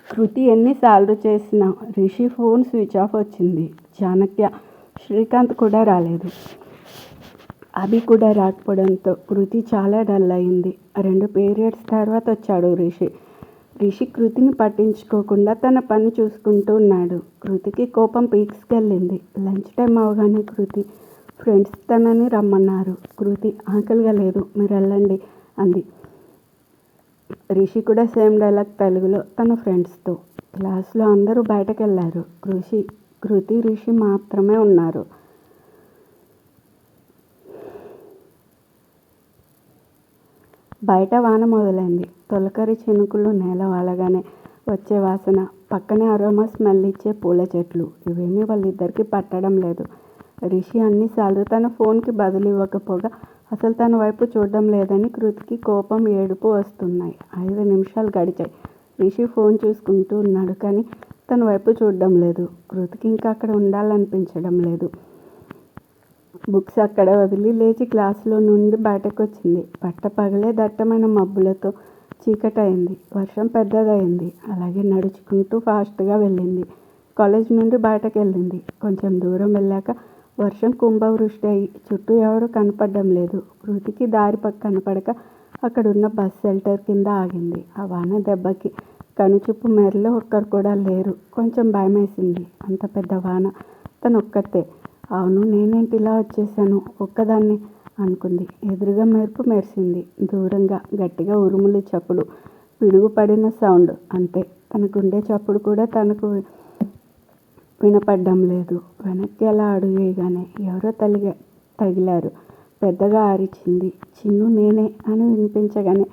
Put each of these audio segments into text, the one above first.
కృతి ఎన్నిసార్లు చేసినా Rishi phone switch off వచ్చింది. చాణక్య, శ్రీకాంత్ కూడా రాలేదు. అభి కూడా రాకపోవడంతో కృతి చాలా డల్ అయింది. 2 పీరియడ్స్ తర్వాత వచ్చాడు రిషి. రిషి కృతిని పట్టించుకోకుండా తన పని చూసుకుంటూ ఉన్నాడు. కృతికి కోపం పీక్స్కెళ్ళింది. లంచ్ టైం అవగానే కృతి ఫ్రెండ్స్ తనని రమ్మన్నారు. కృతి ఆకలిగా లేదు, మీరు వెళ్ళండి అంది. రిషి కూడా సేమ్ డైలాగ్ తెలుగులో తన ఫ్రెండ్స్తో. క్లాస్లో అందరూ బయటకెళ్ళారు. కృతి రిషి మాత్రమే ఉన్నారు. బయట వాన మొదలైంది. తొలకరి చినుకులు నేల వాలగానే వచ్చే వాసన, పక్కనే అరోమా స్మెల్ ఇచ్చే పూల చెట్లు, ఇవేమీ వాళ్ళిద్దరికీ పట్టడం లేదు. రిషి అన్నిసార్లు తన ఫోన్కి బదులు ఇవ్వకపోగా అసలు తన వైపు చూడడం లేదని కృతికి కోపం, ఏడుపు వస్తున్నాయి. 5 నిమిషాలు గడిచాయి. రిషి ఫోన్ చూసుకుంటూ ఉన్నాడు, కానీ తన వైపు చూడడం లేదు. కృతికి ఇంకా అక్కడ ఉండాలనిపించడం లేదు. బుక్స్ అక్కడ వదిలి లేచి క్లాసులో నుండి బయటకు వచ్చింది. పట్టపగలే దట్టమైన మబ్బులతో చీకటయింది. వర్షం పెద్దదయింది. అలాగే నడుచుకుంటూ ఫాస్ట్గా వెళ్ళింది. కాలేజ్ నుండి బయటకు వెళ్ళింది. కొంచెం దూరం వెళ్ళాక వర్షం కుంభవృష్టి అయి చుట్టూ ఎవరూ కనపడడం లేదు. కృతికి దారి కనపడక అక్కడున్న బస్ షెల్టర్ కింద ఆగింది. ఆ వాన దెబ్బకి కనుచూపు మేరలో ఒక్కరు కూడా లేరు. కొంచెం భయమేసింది. అంత పెద్ద వాన, తను ఒక్కతే. అవును, నేనేంటి ఇలా వచ్చేసాను ఒక్కదాన్ని అనుకుంది. ఎదురుగా మెరుపు మెరిసింది. దూరంగా గట్టిగా ఉరుములు చప్పుడు, పిడుగు పడిన సౌండ్. అంతే. తన గుండె చప్పుడు కూడా తనకు వినపడ్డం లేదు. వెనక్కి అలా అడుగు వేయగానే ఎవరో తగిలారు. పెద్దగా అరిచింది. చిన్ను, నేనే అని వినిపించగానే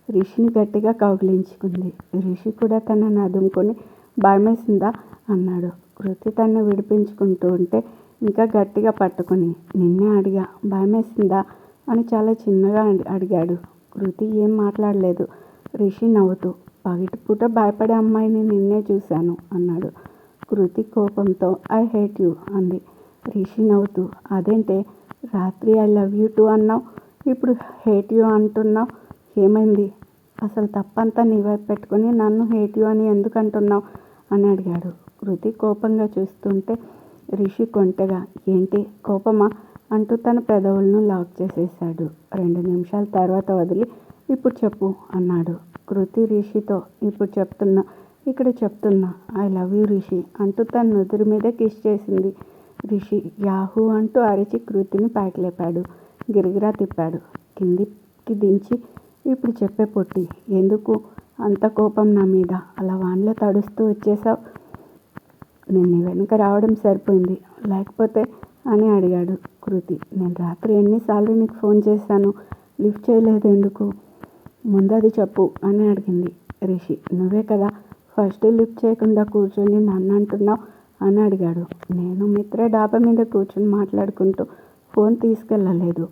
రిషిని గట్టిగా కౌగిలించుకుంది. రిషి కూడా తనని అదుముకొని భయమేసిందా అన్నాడు. కృతి తనను విడిపించుకుంటూ ఉంటే ఇంకా గట్టిగా పట్టుకుని, నిన్నే అడిగా, భయమేసిందా అని చాలా చిన్నగా అడిగాడు. కృతి ఏం మాట్లాడలేదు. రిషి నవ్వుతూ, పగటిపూట భయపడే అమ్మాయిని నిన్నే చూశాను అన్నాడు. కృతి కోపంతో ఐ హేట్ యూ అంది. రిషి నవ్వుతూ, అదేంటే రాత్రి ఐ లవ్ యూ టూ అన్నావు, ఇప్పుడు హేట్ యూ అంటున్నావు, ఏమైంది? అసలు తప్పంతా నీ వైపు పెట్టుకుని నన్ను హేట్ యూ అని ఎందుకు అంటున్నావు అని అడిగాడు. కృతి కోపంగా చూస్తుంటే రిషి కొంటెగా, ఏంటి కోపమా అంటూ తన పెదవులను లాక్ చేసేశాడు. 2 నిమిషాల తర్వాత వదిలి, ఇప్పుడు చెప్పు అన్నాడు. కృతి రిషితో, ఇప్పుడు ఇక్కడ చెప్తున్నా ఐ లవ్ యూ రిషి అంటూ తన నుదురు మీద కిస్ చేసింది. రిషి యాహూ అంటూ అరిచి కృతిని పైకి లేపాడు. గిరగిరా తిప్పాడు. కిందికి దించి, ఇప్పుడు చెప్పే పొట్టి, ఎందుకు అంత కోపం నా మీద? అలా వానలో తడుస్తూ వచ్చేసావు. నేను నీ వెనుక రావడం సరిపోయింది, లేకపోతే అని అడిగాడు. కృతి, నేను రాత్రి ఎన్నిసార్లు నీకు ఫోన్ చేశాను, లిఫ్ట్ చేయలేదు ఎందుకు? ముందు అది చెప్పు అని అడిగింది. రిషి, నువ్వే కదా ఫస్ట్ లిఫ్ట్ చేయకుండా కూర్చొని నన్ను అంటున్నావు అని అడిగాడు. నేను మిత్ర డాబా మీద కూర్చొని మాట్లాడుకుంటూ ఫోన్ తీసుకెళ్ళలేదు.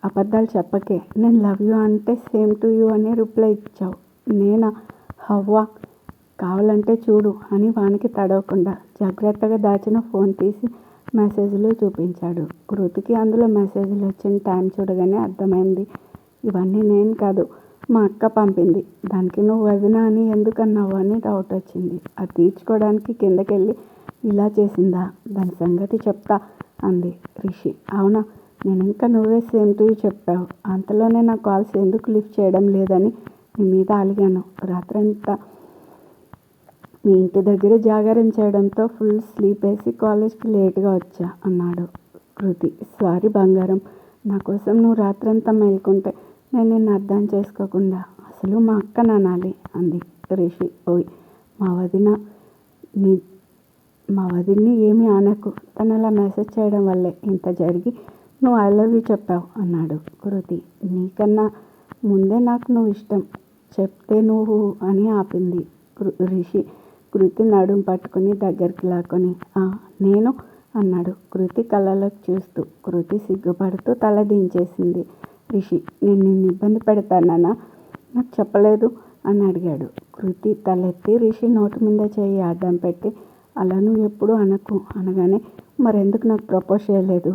అబద్ధాలు చెప్పకే. నేను లవ్ యూ అంటే సేమ్ టు యూ అని రిప్లై ఇచ్చావు. నేనా? హవ్వా? కావాలంటే చూడు అని వానికి తడవకుండా జాగ్రత్తగా దాచిన ఫోన్ తీసి మెసేజ్లు చూపించాడు. కృతికి అందులో మెసేజ్లు వచ్చిన టైం చూడగానే అర్థమైంది. ఇవన్నీ నేను కాదు, మా అక్క పంపింది. దానికి నువ్వు వదినా అని ఎందుకన్నావు అని డౌట్ వచ్చింది. అది తీర్చుకోవడానికి కిందకెళ్ళి ఇలా చేసిందా? దాని సంగతి చెప్తా అంది. రిషి, అవునా? నేను ఇంకా నువ్వే సేమ్ టు యూ చెప్పావు. అంతలోనే నా కాల్స్ ఎందుకు లిఫ్ట్ చేయడం లేదని నీ మీద అలిగాను. రాత్రంతా మీ ఇంటి దగ్గర జాగారం చేయడంతో ఫుల్ స్లీప్ వేసి కాలేజ్కి లేట్గా వచ్చా అన్నాడు. కృతి, సారీ బంగారం, నా కోసం నువ్వు రాత్రంతా మేల్కొంటే నేను నిన్ను అర్థం చేసుకోకుండా అసలు మా అక్క నానాలి అంది. రిషి, ఓయ్ మా వదిన్ని ఏమీ అనకు, తను అలా మెసేజ్ చేయడం వల్లే ఇంత జరిగి నువ్వు ఐ లవ్ యూ చెప్పావు అన్నాడు. కృతి, నీకన్నా ముందే నాకు నువ్వు ఇష్టం చెప్తే నువ్వు అని ఆపింది. రిషి కృతి నడుం పట్టుకుని దగ్గరికి లాక్కొని, నేను అన్నాడు కృతి కళ్ళలోకి చూస్తూ. కృతి సిగ్గుపడుతూ తల దించేసింది. రిషి, నేను నిన్ను ఇబ్బంది పెడతానా? నాకు చెప్పలేదు అని అడిగాడు. కృతి తలెత్తి రిషి నోటి మీద చేయి అడ్డం పెట్టి, అలా నువ్వు ఎప్పుడు అనకు అనగానే, మరెందుకు నాకు ప్రపోజ్ చేయలేదు?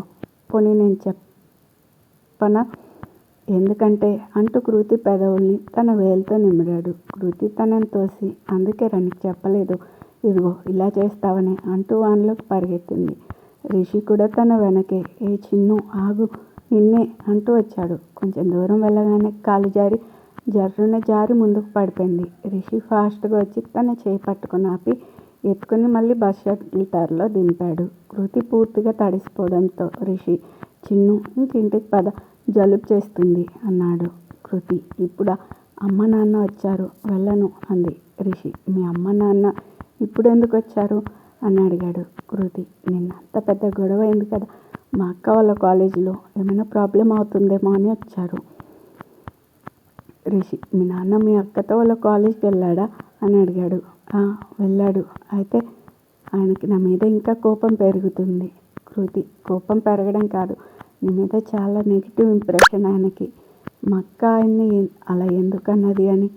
పోనీ నేను చెప్పనా? ఎందుకంటే అంటూ కృతి పెదవుల్ని తన వేలుతో నిమిరాడు. కృతి తనని తోసి, అందుకేరా నీకు చెప్పలేదు, ఇదిగో ఇలా చేస్తావని అంటూ వానిలోకి పరిగెత్తింది. రిషి కూడా తన వెనకే, ఏ చిన్ను ఆగు, నిన్నే అంటూ వచ్చాడు. కొంచెం దూరం వెళ్ళగానే కాలు జారి జర్రున జారి ముందుకు పడిపోయింది. రిషి ఫాస్ట్గా వచ్చి తన చేయి పట్టుకుని ఆపి ఎత్తుకుని మళ్ళీ బస్ షెల్టర్లో దింపాడు. కృతి పూర్తిగా తడిసిపోవడంతో రిషి, చిన్ను ఇంకింటికి పద, జలుబు చేస్తుంది అన్నాడు. కృతి, ఇప్పుడా? అమ్మ నాన్న వచ్చారు, వెళ్ళను అంది. రిషి, మీ అమ్మ నాన్న ఇప్పుడెందుకు వచ్చారు అని అడిగాడు. కృతి, నిన్న అంత పెద్ద గొడవ అయింది కదా, మా అక్క వాళ్ళ కాలేజీలో ఏమైనా ప్రాబ్లం అవుతుందేమో అని వచ్చారు. రిషి, మీ నాన్న మీ అక్కతో వాళ్ళ కాలేజ్కి వెళ్ళాడా అని అడిగాడు. వెళ్ళాడు. అయితే ఆయనకి నా మీద ఇంకా కోపం పెరుగుతుంది. కృతి, కోపం పెరగడం కాదు, నీ మీద చాలా నెగిటివ్ ఇంప్రెషన్ ఆయనకి. మా అక్క ఆయన్ని అలా ఎందుకన్నది అని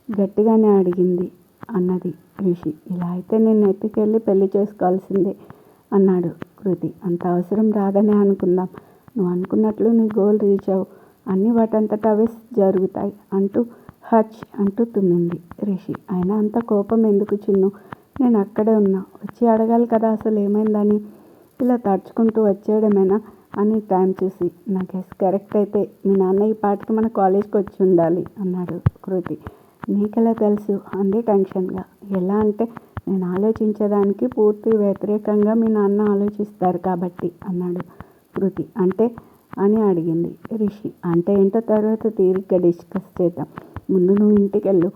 గట్టిగానే అడిగింది అన్నది. రిషి, ఇలా అయితే నేను ఎత్తుకెళ్ళి పెళ్లి చేసుకోవాల్సిందే అన్నాడు. కృతి, అంత అవసరం రాదనే అనుకుందాం, నువ్వు అనుకున్నట్లు నీ గోల్ రీచ్ అవ్వు, అన్నీ వాటంతటా అవే జరుగుతాయి అంటూ హచ్ అంటూ తుమ్మింది. రిషి, అయినా అంత కోపం ఎందుకు చిన్ను, నేను అక్కడే ఉన్నా, వచ్చి అడగాలి కదా అసలు ఏమైందని, ఇలా తడుచుకుంటూ వచ్చేయడమేనా అని టైం చూసి, నా గెస్ కరెక్ట్ అయితే మీ నాన్న ఈ పాటికి మన కాలేజ్కి వచ్చి ఉండాలి అన్నాడు. కృతి, నీకెలా తెలుసు అంది టెన్షన్గా. ఎలా అంటే నేను ఆలోచించేదానికి పూర్తి వ్యతిరేకంగా మీ నాన్న ఆలోచిస్తారు కాబట్టి అన్నాడు. కృతి, అంటే అని అడిగింది. రిషి, అంటే ఏంటో తర్వాత తీరిగ్గా డిస్కస్ చేద్దాం, ముందు నువ్వు ఇంటికి వెళ్ళు.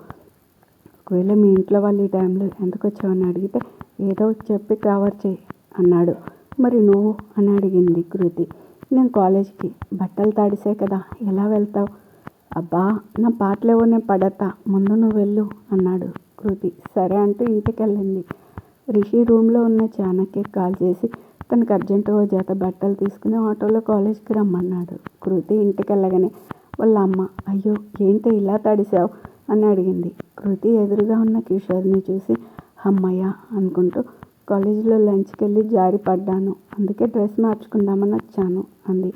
ఒకవేళ మీ ఇంట్లో వాళ్ళు ఈ టైంలో ఎందుకు వచ్చావని అడిగితే ఏదో చెప్పి కవర్ చేయి అన్నాడు. మరి నువ్వు అని అడిగింది కృతి. నేను కాలేజ్కి, బట్టలు తడిసే కదా, ఎలా వెళ్తావు? అబ్బా నా పాటలేవో నేను పడతా, ముందు నువ్వు వెళ్ళు అన్నాడు. కృతి సరే అంటూ ఇంటికి వెళ్ళింది. రిషి రూమ్లో ఉన్న చాణక్యకి కాల్ చేసి తనకు అర్జెంటుగా జత బట్టలు తీసుకుని ఆటోలో కాలేజ్కి రమ్మన్నాడు. కృతి ఇంటికి వెళ్ళగానే వాళ్ళ అమ్మ, అయ్యో ఏంటి ఇలా తడిసావు అని అడిగింది. కృతి ఎదురుగా ఉన్న కిషోర్ని చూసి అమ్మయ్య అనుకుంటూ, కాలేజీలో లంచ్కి వెళ్ళి జారి పడ్డాను, అందుకే డ్రెస్ మార్చుకుందామని వచ్చాను అంది.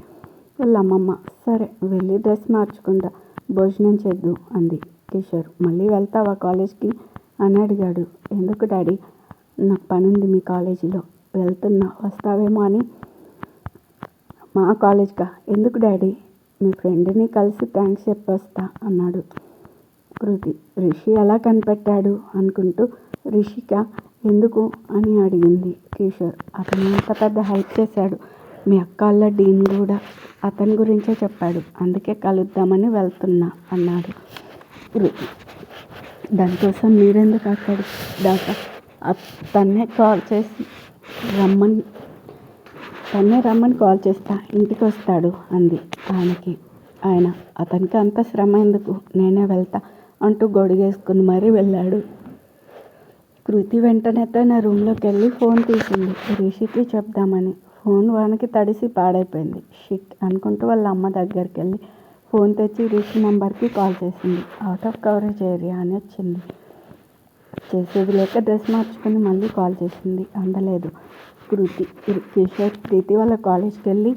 వాళ్ళ అమ్మమ్మ, సరే వెళ్ళి డ్రెస్ మార్చుకుంటా, భోజనం చేద్దు అంది. కిషోర్, మళ్ళీ వెళ్తావా కాలేజ్కి అని అడిగాడు. ఎందుకు డాడీ, నాకు పనుంది మీ కాలేజీలో, వెళ్తున్నా, వస్తావేమో అని. మా కాలేజ్కా? ఎందుకు డాడీ, మీ ఫ్రెండ్ని కలిసి థ్యాంక్స్ చెప్పొస్తా అన్నాడు. కృతి, రిషి ఎలా కనిపెట్టాడు అనుకుంటూ, రిషిక ఎందుకు అని అడిగింది. కిషోర్, అతను ఎంత పెద్ద హెల్ప్ చేశాడు, మీ అక్క వాళ్ళ డీన్ కూడా అతని గురించే చెప్పాడు, అందుకే కలుద్దామని వెళ్తున్నా అన్నాడు. కృతి, దానికోసం మీరెందుకు అక్కడి దాకా? తన్నే రమ్మని కాల్ చేస్తా, ఇంటికి వస్తాడు అంది. అతనికి అంత శ్రమ ఎందుకు, నేనే వెళ్తా అంటూ గొడుగేసుకుని మరీ వెళ్ళాడు. కృతి వెంటనే తన రూమ్లోకి వెళ్ళి ఫోన్ తీసింది రిషికి చెప్దామని. ఫోన్ వానికి తడిసి పాడైపోయింది. షిట్ అనుకుంటూ వాళ్ళ అమ్మ దగ్గరికి వెళ్ళి ఫోన్ తెచ్చి రిషి నెంబర్కి కాల్ చేసింది. అవుట్ ఆఫ్ కవరేజ్ ఏరియా అని వచ్చింది. చేసేది లేక డ్రెస్ మార్చుకొని మళ్ళీ కాల్ చేసింది, అందలేదు. కిషోర్ ప్రీతి వాళ్ళ కాలేజ్కి వెళ్ళి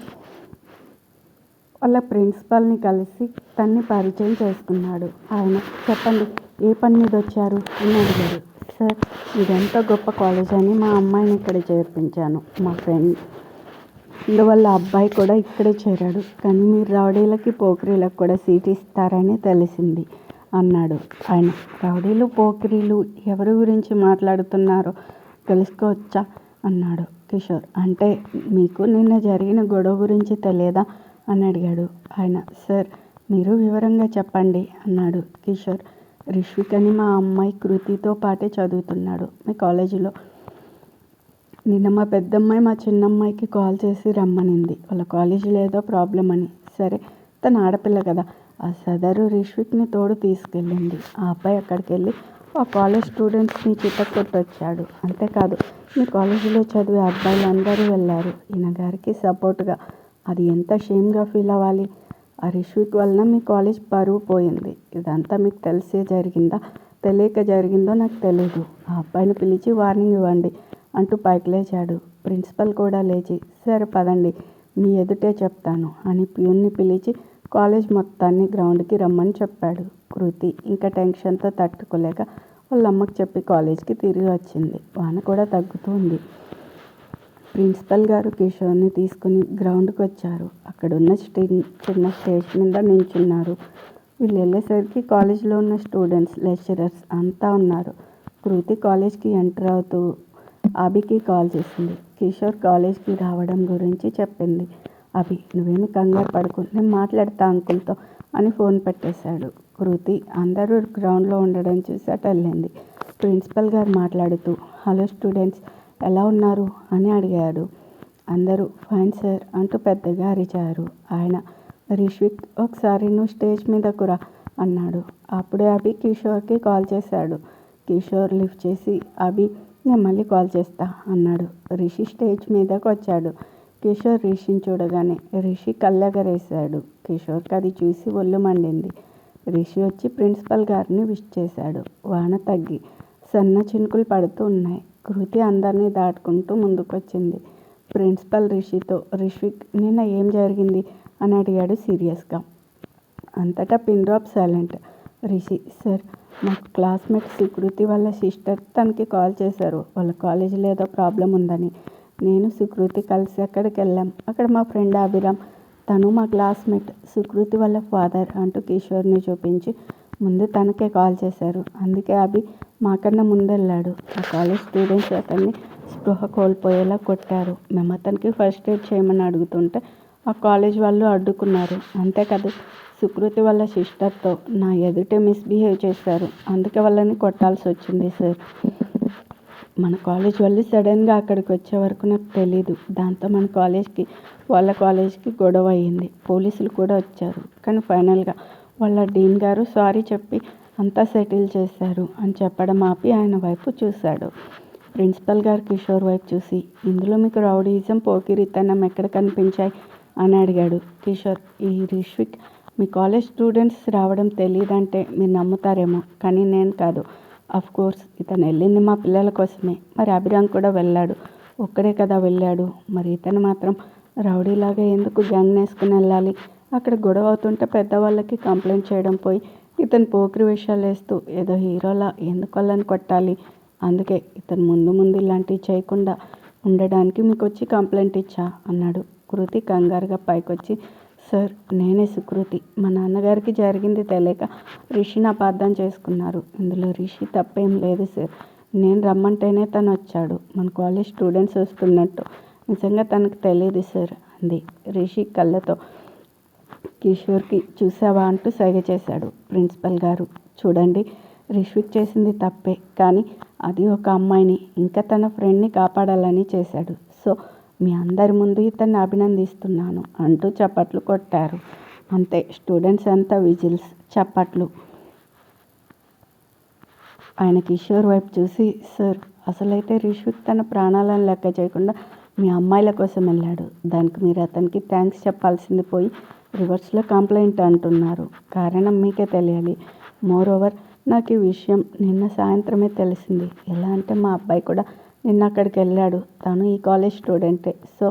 వాళ్ళ ప్రిన్సిపాల్ని కలిసి తన్ని పరిచయం చేసుకున్నాడు. ఆయన, చెప్పండి ఏ పని మీద వచ్చారు అని అడిగారు. సార్, ఇదెంత గొప్ప కాలేజ్ అని మా అమ్మాయిని ఇక్కడ చేర్పించాను, మా ఫ్రెండ్ వాళ్ళ అబ్బాయి కూడా ఇక్కడే చేరాడు, కానీ మీరు రౌడీలకి పోకిరీలకు కూడా సీట్ ఇస్తారని తెలిసింది అన్నాడు. ఆయన, రౌడీలు పోకిరీలు ఎవరి గురించి మాట్లాడుతున్నారో తెలుసుకోవచ్చా అన్నాడు. కిషోర్, అంటే మీకు నిన్న జరిగిన గొడవ గురించి తెలియదా అని అడిగాడు. ఆయన, సార్ మీరు వివరంగా చెప్పండి అన్నాడు. కిషోర్, రిషిక్ అని మా అమ్మాయి కృతితో పాటే చదువుతున్నాడు మీ కాలేజీలో. నిన్న మా పెద్దమ్మాయి మా చిన్నమ్మాయికి కాల్ చేసి రమ్మనింది, వాళ్ళ కాలేజీలో ఏదో ప్రాబ్లం అని. సరే, తన ఆడపిల్ల కదా, ఆ సదరు రిషిక్ని తోడు తీసుకెళ్ళింది. ఆ అబ్బాయి అక్కడికి వెళ్ళి ఆ కాలేజ్ స్టూడెంట్స్ని చితక్కొట్టొచ్చాడు. అంతేకాదు, మీ కాలేజీలో చదివే అబ్బాయిలు అందరూ వెళ్ళారు ఈయన గారికి సపోర్ట్గా. అది ఎంత షేమ్గా ఫీల్ అవ్వాలి. ఆ రిషిక్ వలన మీ కాలేజ్ పరువు పోయింది. ఇదంతా మీకు తెలిసే జరిగిందా తెలియక జరిగిందో నాకు తెలీదు. ఆ అబ్బాయిని పిలిచి వార్నింగ్ ఇవ్వండి అంటూ పైకి లేచాడు. ప్రిన్సిపల్ కూడా లేచి, సరే పదండి మీ ఎదుటే చెప్తాను అని ప్యూన్ని పిలిచి కాలేజ్ మొత్తాన్ని గ్రౌండ్కి రమ్మని చెప్పాడు. కృతి ఇంకా టెన్షన్తో తట్టుకోలేక వాళ్ళ అమ్మకి చెప్పి కాలేజ్కి తిరిగి వచ్చింది. వాన కూడా తగ్గుతుంది. ప్రిన్సిపల్ గారు కిషోర్ని తీసుకుని గ్రౌండ్కి వచ్చారు. అక్కడున్న చిన్న స్టేజ్ మీద నించున్నారు. వీళ్ళు వెళ్ళేసరికి కాలేజ్లో ఉన్న స్టూడెంట్స్, లెక్చరర్స్ అంతా ఉన్నారు. కృతి కాలేజ్కి ఎంటర్ అవుతూ అభికి కాల్ చేసింది. కిషోర్ కాలేజ్కి రావడం గురించి చెప్పింది. అభి, నువ్వేమి కంగారు పడుకు, నేను మాట్లాడతా అంకుల్తో అని ఫోన్ పెట్టేశాడు. కృతి అందరూ గ్రౌండ్లో ఉండడం చూసి అటు వెళ్ళింది. ప్రిన్సిపల్ గారు మాట్లాడుతూ, హలో స్టూడెంట్స్, ఎలా ఉన్నారు అని అడిగాడు. అందరూ ఫైన్ సార్ అంటూ పెద్దగా అరిచారు. ఆయన, రిష్విక్, ఒకసారి నువ్వు స్టేజ్ మీదకు రా అన్నాడు. అప్పుడే అభి కిషోర్కి కాల్ చేశాడు. కిషోర్ లిఫ్ట్ చేసి, అభి నేను మళ్ళీ కాల్ చేస్తా అన్నాడు. రిషి స్టేజ్ మీదకు వచ్చాడు. కిషోర్ రిషిని చూడగానే రిషి కళ్ళెగరేశాడు. కిషోర్కి అది చూసి ఒళ్ళు మండింది. రిషి వచ్చి ప్రిన్సిపల్ గారిని విష్ చేశాడు. వాన తగ్గి సన్న చినుకులు పడుతూ ఉన్నాయి. కృతి అందరినీ దాటుకుంటూ ముందుకొచ్చింది. ప్రిన్సిపల్ రిషితో, రిష్విక్, నిన్న ఏం జరిగింది అని అడిగాడు సీరియస్గా. అంతటా pin drop silent. Rishi, sir, మాకు క్లాస్మేట్ సుకృతి వాళ్ళ సిస్టర్ తనకి కాల్ చేశారు. వాళ్ళ కాలేజీలో ఏదో ప్రాబ్లం ఉందని. నేను సుకృతి కలిసి అక్కడికి వెళ్ళాం. అక్కడ మా ఫ్రెండ్ అభిరామ్, తను మా క్లాస్మేట్, సుకృతి వాళ్ళ ఫాదర్ అంటూ కిషోర్ని చూపించి ముందు తనకే కాల్ చేశారు. అందుకే అభి మాకన్నా ముందెళ్ళాడు. ఆ కాలేజ్ స్టూడెంట్స్ అతన్ని స్పృహ కోల్పోయేలా కొట్టారు. మేము అతనికి ఫస్ట్ ఎయిడ్ చేయమని అడుగుతుంటే ఆ కాలేజ్ వాళ్ళు అడ్డుకున్నారు. అంతేకాదు, సుకృతి వాళ్ళ సిస్టర్తో నా ఎదుటే మిస్బిహేవ్ చేశారు. అందుకే వాళ్ళని కొట్టాల్సి వచ్చింది సార్. మన కాలేజ్ వాళ్ళు సడన్గా అక్కడికి వచ్చే వరకు నాకు తెలీదు. దాంతో మన కాలేజ్కి వాళ్ళ కాలేజ్కి గొడవ అయ్యింది. పోలీసులు కూడా వచ్చారు. కానీ ఫైనల్గా వాళ్ళ డీన్ గారు సారీ చెప్పి అంతా సెటిల్ చేశారు అని చెప్పడం ఆపి ఆయన వైపు చూశాడు. ప్రిన్సిపల్ గారు కిషోర్ వైపు చూసి, ఇందులో మీకు రౌడీయిజం, పోకిరితనం ఎక్కడ కనిపించాయి అని అడిగాడు. కిషోర్, ఈ రిష్విక్ మీ కాలేజ్ స్టూడెంట్స్ రావడం తెలియదంటే మీరు నమ్ముతారేమో, కానీ నేను కాదు. కోర్స్ ఇతను వెళ్ళింది మా పిల్లల కోసమే. మరి అభిరామ్ కూడా వెళ్ళాడు. ఒక్కడే కదా వెళ్ళాడు. మరి ఇతను మాత్రం రౌడీలాగా ఎందుకు గ్యాంగ్ వేసుకుని వెళ్ళాలి? అక్కడ గొడవ అవుతుంటే పెద్దవాళ్ళకి కంప్లైంట్ చేయడం పోయి ఇతను పోకిరి వేషాలు వేస్తూ ఏదో హీరోలా ఎందుకు వాళ్ళని కొట్టాలి? అందుకే ఇతను ముందు ఇలాంటివి చేయకుండా ఉండడానికి మీకు వచ్చి కంప్లైంట్ ఇచ్చా అన్నాడు. కృతి కంగారుగా పైకొచ్చి, సార్, నేనే సుకృతి. మా నాన్నగారికి జరిగింది తెలియక రిషిని అపార్థం చేసుకున్నారు. ఇందులో రిషి తప్పేం లేదు సార్. నేను రమ్మంటేనే తను వచ్చాడు. మన కాలేజ్ స్టూడెంట్స్ వస్తున్నట్టు నిజంగా తనకు తెలియదు సార్ అంది రిషి కళ్ళతో. కిషోర్కి చూసావా అంటూ సైగ చేశాడు. ప్రిన్సిపల్ గారు, చూడండి, రిష్విక్ చేసింది తప్పే, కానీ అది ఒక అమ్మాయిని ఇంకా తన ఫ్రెండ్ని కాపాడాలని చేశాడు. సో మీ అందరి ముందు ఇతన్ని అభినందిస్తున్నాను అంటూ చప్పట్లు కొట్టారు. అంతే, స్టూడెంట్స్ అంతా విజిల్స్, చప్పట్లు. ఆయన కిషోర్ వైపు చూసి, సార్, అసలైతే రిష్విక్ తన ప్రాణాలను లెక్క చేయకుండా మీ అమ్మాయిల కోసం వెళ్ళాడు. దానికి మీరు అతనికి థ్యాంక్స్ చెప్పాల్సింది పోయి రివర్స్లో కంప్లైంట్ అంటున్నారు. కారణం మీకే తెలియాలి. మోరోవర్, నాకు ఈ విషయం నిన్న సాయంత్రమే తెలిసింది. ఎలా అంటే మా అబ్బాయి కూడా నిన్న అక్కడికి వెళ్ళాడు. తను ఈ కాలేజ్ స్టూడెంటే. సో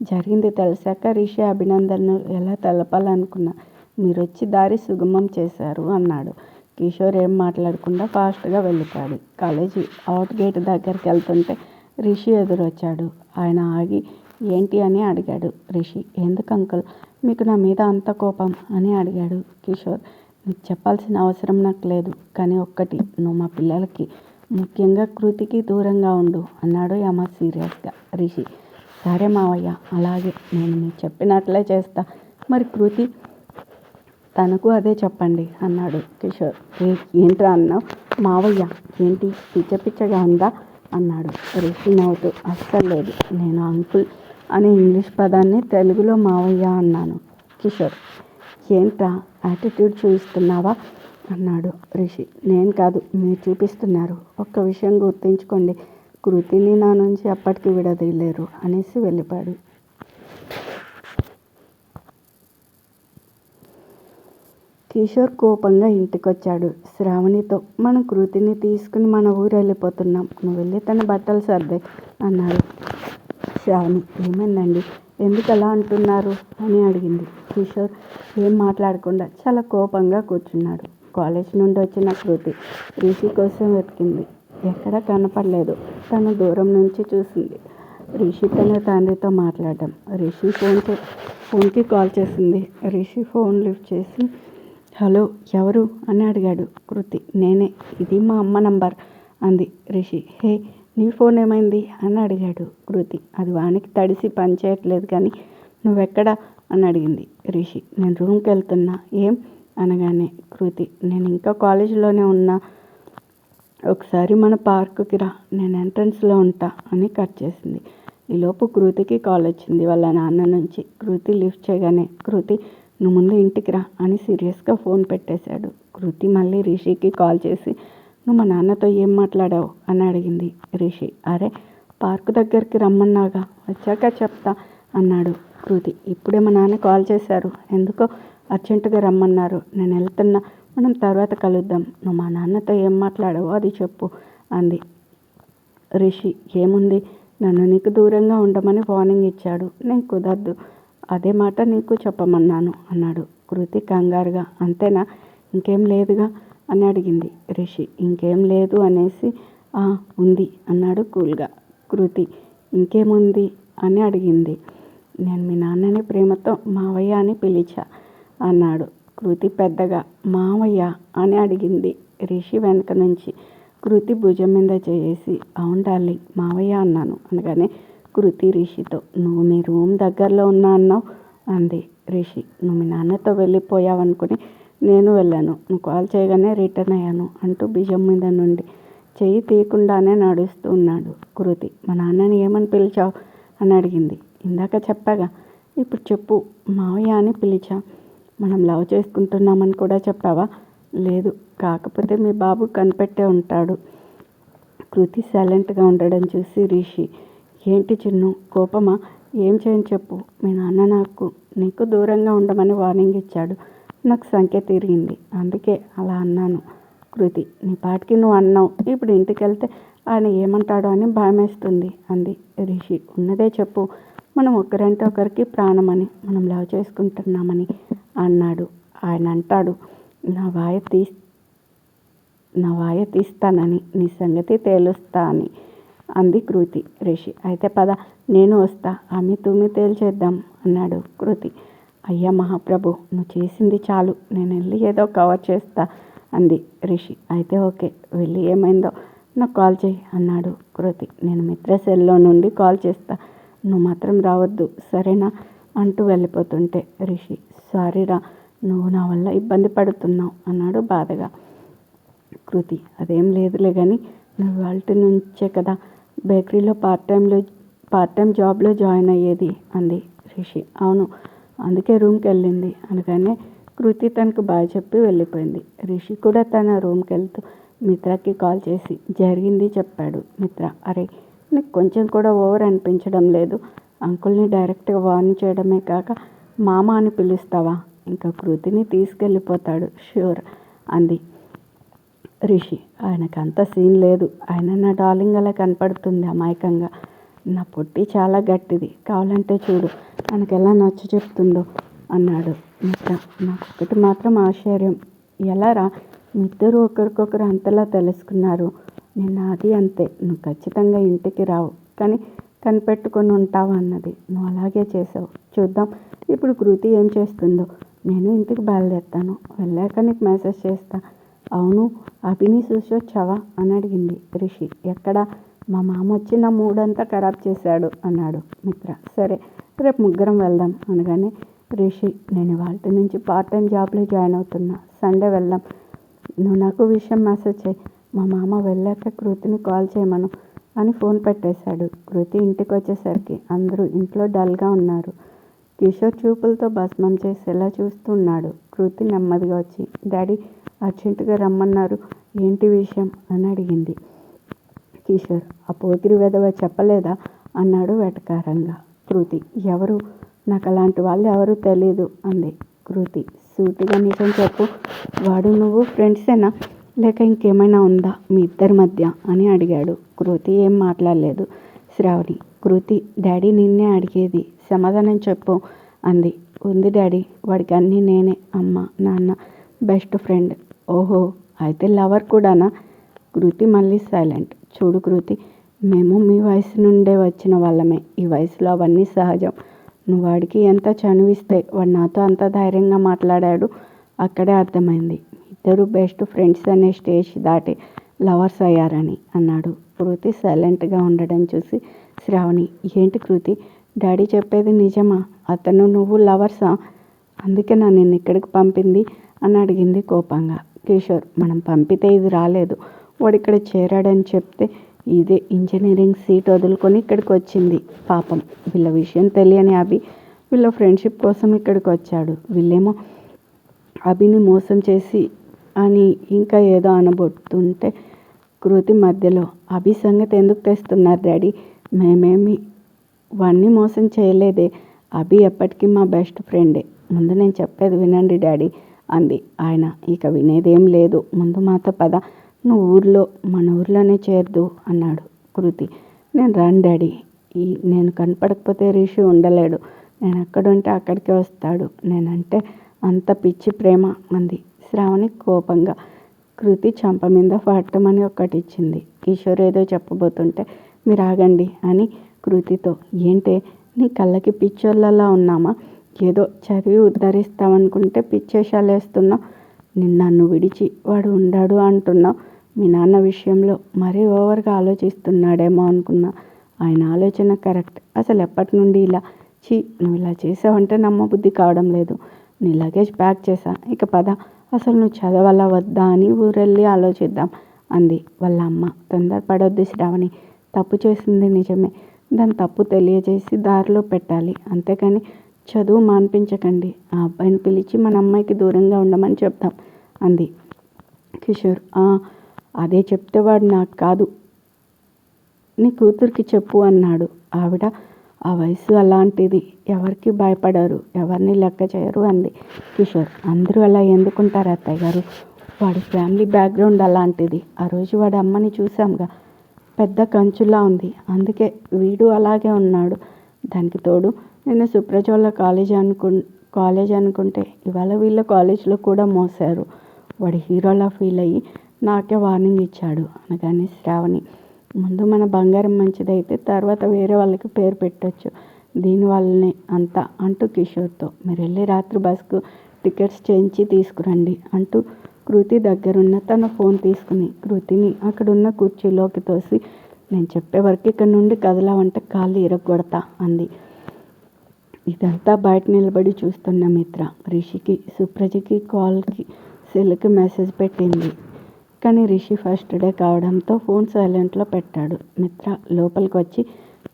జరిగింది తెలిసాక రిషి అభినందనలు ఎలా తెలపాలనుకున్నా. మీరు వచ్చి దారి సుగమం చేశారు అన్నాడు. కిషోర్ ఏం మాట్లాడకుండా ఫాస్ట్గా వెళ్ళిపోయాడు. కాలేజీ అవుట్ గేట్ దగ్గరికి వెళ్తుంటే రిషి ఎదురొచ్చాడు. ఆయన ఆగి ఏంటి అని అడిగాడు. రిషి, ఎందుకు అంకుల్ మీకు నా మీద అంత కోపం అని అడిగాడు. కిషోర్, నీకు చెప్పాల్సిన అవసరం నాకు లేదు, కానీ ఒక్కటి, నువ్వు మా పిల్లలకి, ముఖ్యంగా కృతికి దూరంగా ఉండు అన్నాడు యమ సీరియస్గా. రిషి, సరే మావయ్య, అలాగే, నేను మీకు చెప్పినట్లే చేస్తా. మరి కృతి? తనకు అదే చెప్పండి అన్నాడు కిషోర్. ఏంట్రా అన్నావు? మావయ్య, ఏంటి పిచ్చగా ఉందా అన్నాడు. రిషి నవ్వుతూ, అస్సలు లేదు, నేను అంకుల్ అనే ఇంగ్లీష్ పదాన్ని తెలుగులో మావయ్య అన్నాను. కిషోర్, ఏంట్రా యాటిట్యూడ్ చూపిస్తున్నావా అన్నాడు. రిషి, నేను కాదు, మీరు చూపిస్తున్నారు. ఒక్క విషయం గుర్తుంచుకోండి, కృతిని నా నుంచి అప్పటికి విడదీయలేరు అనేసి వెళ్ళిపోయాడు. కిషోర్ కోపంగా ఇంటికొచ్చాడు. శ్రావణితో, మనం కృతిని తీసుకుని మన ఊరు వెళ్ళిపోతున్నాం, నువ్వు వెళ్ళి తన బట్టలు సర్దే అన్నాడు. శ్రావణి, ఏమైందండి, ఎందుకు అలా అంటున్నారు అని అడిగింది. కిషోర్ ఏం మాట్లాడకుండా చాలా కోపంగా కూర్చున్నాడు. కాలేజ్ నుండి వచ్చిన కృతి రిషి కోసం వెతికింది. ఎక్కడా కనపడలేదు. తను దూరం నుంచి చూసింది. రిషి తన తండ్రితో మాట్లాడడం. రిషి ఫోన్కి కాల్ చేసింది. రిషి ఫోన్ లిఫ్ట్ చేసి హలో ఎవరు అని అడిగాడు. కృతి నేనే, ఇది మా అమ్మ నంబర్ అంది. రిషి హే నీ ఫోన్ ఏమైంది అని అడిగాడు. కృతి అది వానికి తడిసి పని చేయట్లేదు కానీ నువ్వెక్కడా అని అడిగింది. రిషి నేను రూమ్కి వెళ్తున్నా. ఏం అనగానే కృతి నేను ఇంకా కాలేజీలోనే ఉన్నా, ఒకసారి మన పార్కుకి రా, నేను ఎంట్రన్స్లో ఉంటా అని కట్ చేసింది. ఈలోపు కృతికి కాల్ వచ్చింది వాళ్ళ నాన్న నుంచి. కృతి లిఫ్ట్ చేయగానే కృతి నువ్వు ముందు ఇంటికి రా అని సీరియస్గా ఫోన్ పెట్టేశాడు. కృతి మళ్ళీ రిషికి కాల్ చేసి నువ్వు మా నాన్నతో ఏం మాట్లాడావు అని అడిగింది. రిషి అరే పార్కు దగ్గరికి రమ్మన్నాగా, వచ్చాక చెప్తా అన్నాడు. కృతి ఇప్పుడే మా నాన్న కాల్ చేశారు, ఎందుకో అర్జెంటుగా రమ్మన్నారు, నేను వెళ్తున్నా, మనం తర్వాత కలుద్దాం, నువ్వు మా నాన్నతో ఏం మాట్లాడావో అది చెప్పు అంది. రిషి ఏముంది, నన్ను నీకు దూరంగా ఉండమని వార్నింగ్ ఇచ్చాడు, నేను కుదరదు, అదే మాట నీకు చెప్పమన్నాను అన్నాడు. కృతి కంగారుగా అంతేనా, ఇంకేం లేదుగా అని అడిగింది. రిషి ఇంకేం లేదు అనేసి ఉంది అన్నాడు కూల్గా. కృతి ఇంకేముంది అని అడిగింది. నేను మీ నాన్నని ప్రేమతో మావయ్య అని పిలిచా అన్నాడు. కృతి పెద్దగా మావయ్య అని అడిగింది రిషి వెనక నుంచి. కృతి భుజం మీద చేసి అవును డార్లింగ్ మావయ్య అన్నాను అనగానే కృతి రిషితో నువ్వు మీ రూమ్ దగ్గరలో ఉన్నా అన్నావు అంది. రిషి నువ్వు మీ నాన్నతో వెళ్ళిపోయావనుకుని నేను వెళ్ళాను, నువ్వు కాల్ చేయగానే రిటర్న్ అయ్యాను అంటూ భుజం మీద నుండి చెయ్యి తీయకుండానే నడుస్తూ ఉన్నాడు. కృతి మా నాన్నని ఏమని పిలిచావు అని అడిగింది. ఇందాక చెప్పాగా, ఇప్పుడు చెప్పు మావయ్య అని పిలిచా. మనం లవ్ చేసుకుంటున్నామని కూడా చెప్పావా? లేదు, కాకపోతే మీ బాబు కనిపెట్టే ఉంటాడు. కృతి సైలెంట్గా ఉండడం చూసి రిషి ఏంటి చిన్ను కోపమా, ఏం చేయని చెప్పు, మీ నాన్న నీకు దూరంగా ఉండమని వార్నింగ్ ఇచ్చాడు, నాకు సంఖ్య తిరిగింది, అందుకే అలా అన్నాను. కృతి నీ పాటికి నువ్వు అన్నావు, ఇప్పుడు ఇంటికి వెళ్తే ఆయన ఏమంటాడో అని భయమేస్తుంది అంది. రిషి ఉన్నదే చెప్పు, మనం ఒకరంటే ఒకరికి ప్రాణమని, మనం లవ్ చేసుకుంటున్నామని అన్నాడు. ఆయన అంటాడు నా వాయ తీస్తానని, నీ సంగతి తేలుస్తా అని అంది కృతి. రిషి అయితే పద నేను వస్తా, ఆమె తుమ్మి తేల్చేద్దాం అన్నాడు. కృతి అయ్యా మహాప్రభు నువ్వు చేసింది చాలు, నేను వెళ్ళి ఏదో కవర్ చేస్తా అంది. రిషి అయితే ఓకే, వెళ్ళి ఏమైందో నాకు కాల్ చేయి అన్నాడు. కృతి నేను మిత్ర సెల్లో నుండి కాల్ చేస్తా, నువ్వు మాత్రం రావద్దు సరేనా అంటూ వెళ్ళిపోతుంటే రిషి సారీరా, నువ్వు నా వల్ల ఇబ్బంది పడుతున్నావు అన్నాడు బాధగా. కృతి అదేం లేదులే కానీ నువ్వు వాళ్ళ నుంచే కదా బేకరీలో పార్ట్ టైం జాబ్లో జాయిన్ అయ్యేది అంది. రిషి అవును, అందుకే రూమ్కి వెళ్ళింది అనగానే కృతి తనకు బాగా చెప్పి వెళ్ళిపోయింది. రిషి కూడా తన రూమ్కి వెళ్తూ మిత్రకి కాల్ చేసి జరిగింది చెప్పాడు. మిత్ర అరే నీకు కొంచెం కూడా ఓవర్ అనిపించడం లేదు, అంకుల్ని డైరెక్ట్గా వార్న్ చేయడమే కాక మామ అని పిలుస్తావా, ఇంకా కృతిని తీసుకెళ్ళిపోతాడు ష్యూర్ అంది. రిషి ఆయనకు అంత సీన్ లేదు, ఆయన నా డార్లింగ్ అలా కనపడుతుంది అమాయకంగా, నా పొట్టి చాలా గట్టిది, కావాలంటే చూడు ఆయనకు ఎలా నచ్చ చెప్తుందో అన్నాడు. మిత్ర నాకు ఒకటి మాత్రం ఆశ్చర్యం, ఎలా రా మీ ఇద్దరు ఒకరికొకరు అంతలా తెలుసుకున్నారు, నిన్న అది అంతే, నువ్వు ఖచ్చితంగా ఇంటికి రావు కానీ కనిపెట్టుకొని ఉంటావు అన్నది, నువ్వు అలాగే చేసావు, చూద్దాం ఇప్పుడు కృతి ఏం చేస్తుందో, నేను ఇంటికి బయలుదేరుతాను, వెళ్ళాక నీకు మెసేజ్ చేస్తా. అవును అభిని చూసి వచ్చావా అని అడిగింది. రిషి ఎక్కడా, మా మామ వచ్చి నా మూడంతా ఖరాబ్ చేశాడు అన్నాడు. మిత్ర సరే రేపు ముగ్గురం వెళ్దాం అనగానే రిషి నేను వాళ్ళ నుంచి పార్ట్ టైం జాబ్లో జాయిన్ అవుతున్నా, సండే వెళ్దాం, నువ్వు నాకు విషయం మెసేజ్ చేయి, మా మామ వెళ్ళాక కృతిని కాల్ చేయమను అని ఫోన్ పెట్టేశాడు. కృతి ఇంటికి వచ్చేసరికి అందరూ ఇంట్లో డల్గా ఉన్నారు. కిషోర్ చూపులతో భస్మం చేసేలా చూస్తున్నాడు. కృతి నెమ్మదిగా వచ్చి డాడీ అర్జెంటుగా రమ్మన్నారు, ఏంటి విషయం అని అడిగింది. కిషోర్ ఆ పోతిరి వెధవ చెప్పలేదా అన్నాడు వెటకారంగా. కృతి ఎవరు, నాకు అలాంటి వాళ్ళు ఎవరు తెలీదు అంది. కృతి సూటిగా నిజం చెప్పు, వాడు నువ్వు ఫ్రెండ్సేనా లేక ఇంకేమైనా ఉందా మీ ఇద్దరి మధ్య అని అడిగాడు. కృతి ఏం మాట్లాడలేదు. శ్రావణి కృతి డాడీ నిన్నే అడిగేది, సమాధానం చెప్పు అంది. ఉంది డాడీ, వాడికి అన్నీ నేనే, అమ్మ, నాన్న, బెస్ట్ ఫ్రెండ్. ఓహో, అయితే లవర్ కూడానా? కృతి మళ్ళీ సైలెంట్. చూడు కృతి, మేము మీ వయసు నుండే వచ్చిన వాళ్ళమే. ఈ వయసులో అవన్నీ సహజం. నువ్వు వాడికి ఎంత చనువిస్తే వాడు నాతో అంత ధైర్యంగా మాట్లాడాడు. అక్కడే అర్థమైంది ఇద్దరు బెస్ట్ ఫ్రెండ్స్ అనే స్టేజ్ దాటి లవర్స్ అయ్యారని అన్నాడు. కృతి సైలెంట్గా ఉండడం చూసి శ్రావణి, ఏంటి కృతి, డాడీ చెప్పేది నిజమా? అతను నువ్వు లవర్సా? అందుకే నా నిన్ను ఇక్కడికి పంపింది అని అడిగింది కోపంగా. కిషోర్, మనం పంపితే ఇది రాలేదు, వాడు ఇక్కడ చేరాడని చెప్తే ఇదే ఇంజనీరింగ్ సీట్ వదులుకొని ఇక్కడికి వచ్చింది. పాపం, వీళ్ళ విషయం తెలియని అభి వీళ్ళ ఫ్రెండ్షిప్ కోసం ఇక్కడికి వచ్చాడు. వీళ్ళేమో అభిని మోసం చేసి అని ఇంకా ఏదో అనబోతుంటే కృతి మధ్యలో, అభి సంగతి ఎందుకు తెస్తున్నారు డాడీ? మేమేమి వాణ్ణి మోసం చేయలేదే. అభి ఎప్పటికీ మా బెస్ట్ ఫ్రెండే. ముందు నేను చెప్పేది వినండి డాడీ అంది. ఆయన, ఇక వినేదేం లేదు, ముందు మాతో పద, నువ్వు మన ఊర్లోనే చేరదు అన్నాడు. కృతి, నేను రాను డాడీ, నేను కనపడకపోతే రిషి ఉండలేడు. నేను ఎక్కడుంటే అక్కడికే వస్తాడు. నేనంటే అంత పిచ్చి ప్రేమ అంది శ్రావణి కోపంగా. కృతి చంప మీద పట్టమని ఒక్కటిచ్చింది. కిషోర్ ఏదో చెప్పబోతుంటే, మీరు ఆగండి అని కృతితో, ఏంటే నీ కళ్ళకి పిచ్చోళ్ళలా ఉన్నామా? ఏదో చదివి ఉద్ధరిస్తామనుకుంటే పిచ్చేషాలు వేస్తున్నావు. నన్ను విడిచి వాడు ఉండాడు అంటున్నావు. మీ నాన్న విషయంలో మరీ ఓవర్గా ఆలోచిస్తున్నాడేమో అనుకున్నా. ఆయన ఆలోచన కరెక్ట్. అసలు ఎప్పటి నుండి ఇలా? నువ్వు ఇలా చేసావంటే నమ్మబుద్ధి కావడం లేదు. నీ లగేజ్ ప్యాక్ చేశా, ఇక పద, అసలు నువ్వు చదవాలా వద్దా అని ఊరెళ్ళి ఆలోచిద్దాం అంది వాళ్ళ అమ్మ. తొందరపడొద్దు శ్రావణి, తప్పు చేసింది నిజమే, దాని తప్పు తెలియజేసి దారిలో పెట్టాలి, అంతేకాని చదువు మాన్పించకండి. ఆ అబ్బాయిని పిలిచి మన అమ్మాయికి దూరంగా ఉండమని చెప్తాం అంది. కిషోర్, అదే చెప్తే వాడు నాకు కాదు, నీ కూతురికి చెప్పు అన్నాడు. ఆవిడ, ఆ వయసు అలాంటిది, ఎవరికి భయపడరు, ఎవరిని లెక్క చేయరు అంది. కిషోర్, అందరూ అలా ఎందుకుంటారు అత్తయ్య గారు? వాడి ఫ్యామిలీ బ్యాక్గ్రౌండ్ అలాంటిది. ఆ రోజు వాడి అమ్మని చూసాంగా, పెద్ద కంచులా ఉంది, అందుకే వీడు అలాగే ఉన్నాడు. దానికి తోడు నేను సుప్రజోళ్ళ కాలేజ్ అనుకుంటే ఇవాళ వీళ్ళ కాలేజ్లో కూడా మోసారు. వాడి హీరోలా ఫీల్ అయ్యి నాకే వార్నింగ్ ఇచ్చాడు అనగానే శ్రావణి, ముందు మన బంగారం మంచిదైతే తర్వాత వేరే వాళ్ళకి పేరు పెట్టచ్చు, దీనివల్లనే అంతా అంటూ కిషోర్తో, మీరు వెళ్ళి రాత్రి బస్కు టికెట్స్ చేయించి తీసుకురండి అంటూ కృతి దగ్గరున్న తన ఫోన్ తీసుకుని కృతిని అక్కడున్న కుర్చీలోకి తోసి, నేను చెప్పే వరకు ఇక్కడ నుండి కదలావంటే కాళ్ళు ఇరగొడతా అంది. ఇదంతా బయట నిలబడి చూస్తున్న మిత్ర రిషికి, సుప్రజకి కాల్కి, సెల్కి మెసేజ్ పెట్టింది. కానీ రిషి ఫస్ట్ డే కావడంతో ఫోన్ సైలెంట్లో పెట్టాడు. మిత్ర లోపలికి వచ్చి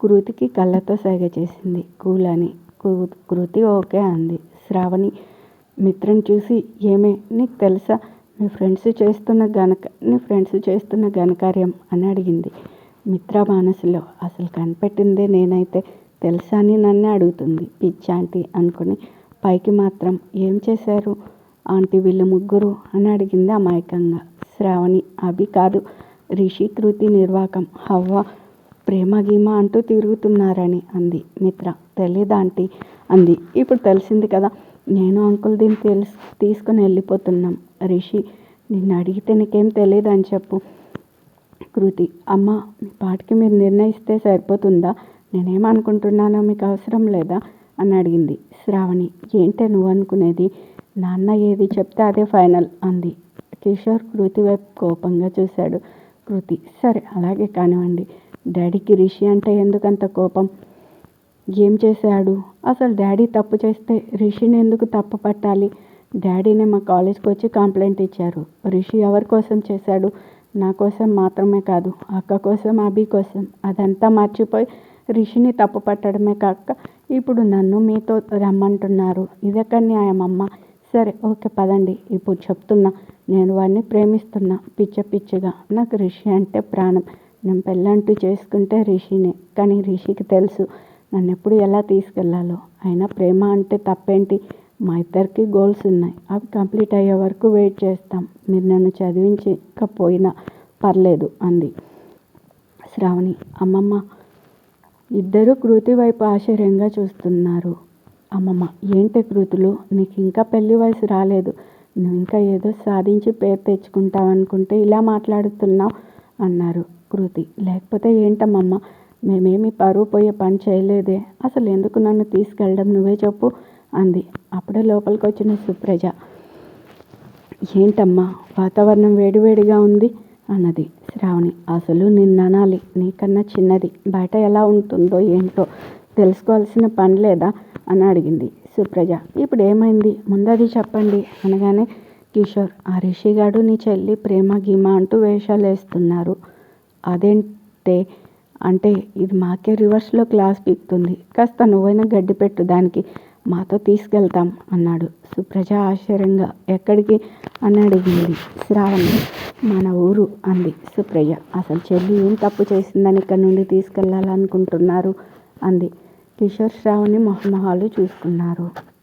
కృతికి కళ్ళతో సైగ చేసింది, కూల్ అని. కృతి ఓకే అంది. శ్రావణి మిత్రను చూసి, ఏమే నీకు తెలుసా నీ ఫ్రెండ్స్ చేస్తున్న ఘనకార్యం అని అడిగింది. మిత్ర మనసులో, అసలు కనిపెట్టిందే నేనైతే తెలుసా అని నన్నే అడుగుతుంది, పిచ్చి ఆంటీ అనుకుని పైకి మాత్రం, ఏం చేశారు ఆంటీ వీళ్ళు ముగ్గురు అని అడిగింది అమాయకంగా. శ్రావణి, అభి కాదు, రిషి, కృతి నిర్వాకం, హవ్వ ప్రేమ గీమ అంటూ తిరుగుతున్నారని అంది. మిత్ర, తెలీదా ఆంటీ అంది. ఇప్పుడు తెలిసింది కదా, నేను అంకుల్ దీన్ని తీసుకుని వెళ్ళిపోతున్నాం. రిషి, నిన్ను అడిగితే నీకేం తెలియదు అని చెప్పు. కృతి, అమ్మ మీ పాటికి మీరు నిర్ణయిస్తే సరిపోతుందా? నేనేమనుకుంటున్నానో మీకు అవసరం లేదా అని అడిగింది. శ్రావణి, ఏంటే నువ్వు అనుకునేది? నాన్న ఏది చెప్తే అదే ఫైనల్ అంది. కిషోర్ కృతి వైపు కోపంగా చూశాడు. కృతి, సరే అలాగే కానివ్వండి. డాడీకి రిషి అంటే ఎందుకంత కోపం? ఏం చేశాడు? అసలు డాడీ తప్పు చేస్తే రిషిని ఎందుకు తప్పు పట్టాలి? డాడీనే మా కాలేజ్కి వచ్చి కంప్లైంట్ ఇచ్చారు. రిషి ఎవరి కోసం చేశాడు? నా కోసం మాత్రమే కాదు, అక్క కోసం, అభి కోసం. అదంతా మర్చిపోయి రిషిని తప్పు పట్టడమే కాక ఇప్పుడు నన్ను మీతో రమ్మంటున్నారు. ఇదెక్కడ న్యాయం అమ్మ? సరే ఓకే పదండి. ఇప్పుడు చెప్తున్నా, నేను వాడిని ప్రేమిస్తున్నా పిచ్చిగా. నాకు రిషి అంటే ప్రాణం. నేను పెళ్ళంటూ చేసుకుంటే రిషినే. కానీ రిషికి తెలుసు నన్ను ఎప్పుడు ఎలా తీసుకెళ్లాలో. అయినా ప్రేమ అంటే తప్పేంటి? మా ఇద్దరికి గోల్స్ ఉన్నాయి, అవి కంప్లీట్ అయ్యే వరకు వెయిట్ చేస్తాం. మీరు నన్ను చదివించకపోయినా పర్లేదు అంది. శ్రావణి, అమ్మమ్మ ఇద్దరూ కృతి వైపు ఆశ్చర్యంగా చూస్తున్నారు. అమ్మమ్మ, ఏంటి కృతులు, నీకు ఇంకా పెళ్లి వయసు రాలేదు. నువ్వు ఇంకా ఏదో సాధించి పేరు తెచ్చుకుంటావనుకుంటే ఇలా మాట్లాడుతున్నావు అన్నారు కృతి. లేకపోతే ఏంటమ్మమ్మ, మేమేమి పరువు పోయే పని చేయలేదే. అసలు ఎందుకు నన్ను తీసుకెళ్ళడం నువ్వే చెప్పు అంది. అప్పుడే లోపలికి వచ్చిన సుప్రజ. ఏంటమ్మా, వాతావరణం వేడివేడిగా ఉంది అన్నది. శ్రావణి, అసలు నిన్ననాలి, నీకన్నా చిన్నది, బయట ఎలా ఉంటుందో ఏంటో తెలుసుకోవాల్సిన పని లేదా అని అడిగింది సుప్రజ. ఇప్పుడు ఏమైంది, ముందది చెప్పండి అనగానే కిషోర్, ఆ రిషిగాడు నీ చెల్లి ప్రేమ గీమ అంటూ వేషాలు వేస్తున్నారు. అదేంటే అంటే ఇది మాకే రివర్స్లో క్లాస్ పీకుతుంది. కాస్త నువ్వైనా గడ్డి పెట్టు దానికి, మాతో తీసుకెళ్తాం అన్నాడు. సుప్రజ ఆశ్చర్యంగా, ఎక్కడికి అని అడిగింది శ్రావణి. మన ఊరు అంది సుప్రజ. అసలు చెల్లి ఏం తప్పు చేసిందని ఇక్కడ నుండి తీసుకెళ్ళాలనుకుంటున్నారు అంది. కిషోర్ శ్రావణి మొహమొహాలు చూసుకున్నారు.